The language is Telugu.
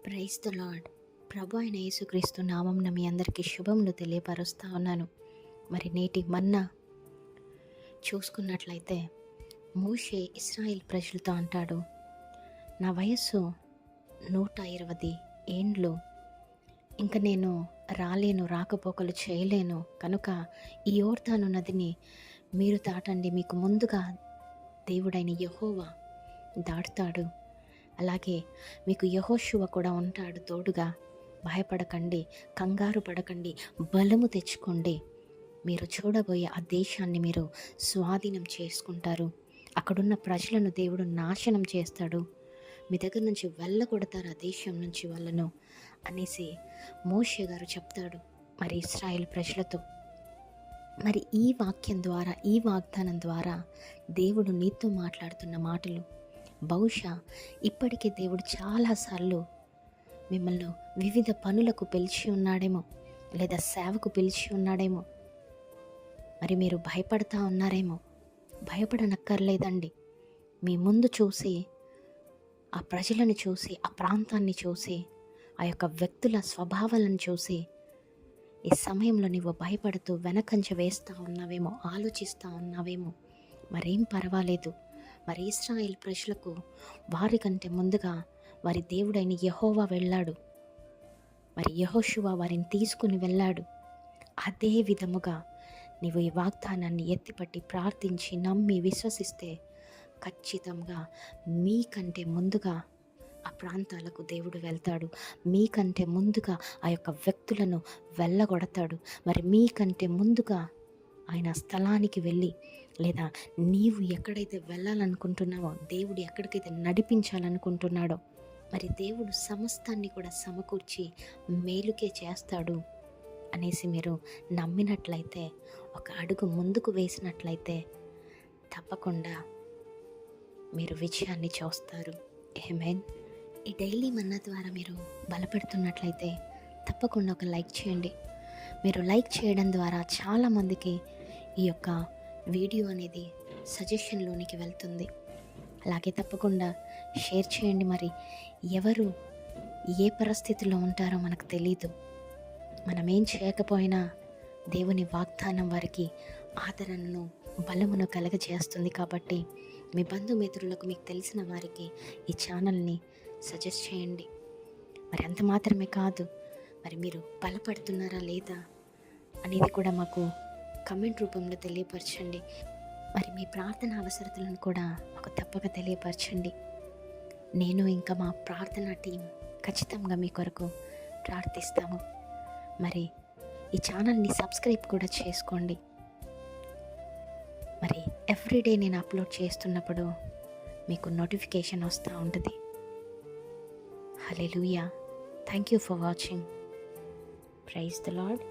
Praise the lord. ప్రభు అయిన యేసుక్రీస్తు నామంన మీ అందరికీ శుభములు తెలియపరుస్తూ ఉన్నాను. మరి నేటి మన్నా చూసుకున్నట్లయితే మోషే ఇశ్రాయేల్ ప్రజలతో అంటాడు, నా వయస్సు 120 ఏండ్లు, ఇంక నేను రాలేను, రాకపోకలు చేయలేను, కనుక ఈ యోర్దాను నదిని మీరు దాటండి, మీకు ముందుగా దేవుడైన యెహోవా దాటుతాడు, అలాగే మీకు యెహోషువ కూడా ఉంటాడు తోడుగా, భయపడకండి, కంగారు పడకండి, బలము తెచ్చుకోండి, మీరు చూడబోయే ఆ దేశాన్ని మీరు స్వాధీనం చేసుకుంటారు, అక్కడున్న ప్రజలను దేవుడు నాశనం చేస్తాడు, మీ దగ్గర నుంచి వెళ్ళగొడతారు ఆ దేశం నుంచి వాళ్ళను అనేసి మోషే గారు చెప్తాడు మరి ఇశ్రాయేల్ ప్రజలతో. మరి ఈ వాక్యం ద్వారా, ఈ వాగ్దానం ద్వారా దేవుడు నీతో మాట్లాడుతున్న మాటలు, బహుశా ఇప్పటికే దేవుడు చాలాసార్లు మిమ్మల్ని వివిధ పనులకు పిలిచి ఉన్నాడేమో, లేదా సేవకు పిలిచి ఉన్నాడేమో. మరి మీరు భయపడతా ఉన్నారేమో. భయపడనక్కర్లేదండి. మీ ముందు చూసి, ఆ ప్రజలను చూసి, ఆ ప్రాంతాన్ని చూసి, ఆ యొక్క వ్యక్తుల స్వభావాలను చూసి ఈ సమయంలో నువ్వు భయపడుతూ వెనకంజ వేస్తూ ఉన్నావేమో, ఆలోచిస్తూ ఉన్నావేమో. మరేం పర్వాలేదు. మరి ఇశ్రాయేల్ ప్రజలకు వారికంటే ముందుగా వారి దేవుడైన యెహోవా వెళ్ళాడు. మరి యెహోషువ వారిని తీసుకుని వెళ్ళాడు. అదే విధముగా నీవు ఈ వాగ్దానాన్ని ఎత్తిపట్టి ప్రార్థించి నమ్మి విశ్వసిస్తే ఖచ్చితంగా మీకంటే ముందుగా ఆ ప్రాంతాలకు దేవుడు వెళ్తాడు. మీకంటే ముందుగా ఆ యొక్క వ్యక్తులను వెళ్ళగొడతాడు. మరి మీకంటే ముందుగా ఆయన స్థలానికి వెళ్ళి, లేదా నీవు ఎక్కడైతే వెళ్ళాలనుకుంటున్నావో, దేవుడు ఎక్కడికైతే నడిపించాలనుకుంటున్నాడో, మరి దేవుడు సమస్తాన్ని కూడా సమకూర్చి మేలుకే చేస్తాడు అనేసి మీరు నమ్మినట్లయితే, ఒక అడుగు ముందుకు వేసినట్లయితే తప్పకుండా మీరు విజయాన్ని చూస్తారు. ఆమేన్. ఈ డైలీ మన్నా ద్వారా మీరు బలపడుతున్నట్లయితే తప్పకుండా ఒక లైక్ చేయండి. మీరు లైక్ చేయడం ద్వారా చాలామందికి ఈ యొక్క వీడియో అనేది సజెషన్లోనికి వెళ్తుంది. అలాగే తప్పకుండా షేర్ చేయండి. మరి ఎవరు ఏ పరిస్థితిలో ఉంటారో మనకు తెలీదు. మనం ఏం చేయకపోయినా దేవుని వాగ్దానం వారికి ఆదరణను, బలమును కలగజేస్తుంది. కాబట్టి మీ బంధుమిత్రులకు, మీకు తెలిసిన వారికి ఈ ఛానల్ని సజెస్ట్ చేయండి. మరి అంత మాత్రమే కాదు, మరి మీరు బలపడుతున్నారా లేదా అనేది కూడా మాకు కమెంట్ రూపంలో తెలియపరచండి. మరి మీ ప్రార్థన అవసరతలను కూడా మాకు తప్పక తెలియపరచండి. నేను ఇంకా మా ప్రార్థనా టీం ఖచ్చితంగా మీ కొరకు ప్రార్థిస్తాము. మరి ఈ ఛానల్ని సబ్స్క్రైబ్ కూడా చేసుకోండి. మరి ఎవ్రీడే నేను అప్లోడ్ చేస్తున్నప్పుడు మీకు నోటిఫికేషన్ వస్తూ ఉంటుంది. Hallelujah. Thank you for watching. Praise the lord.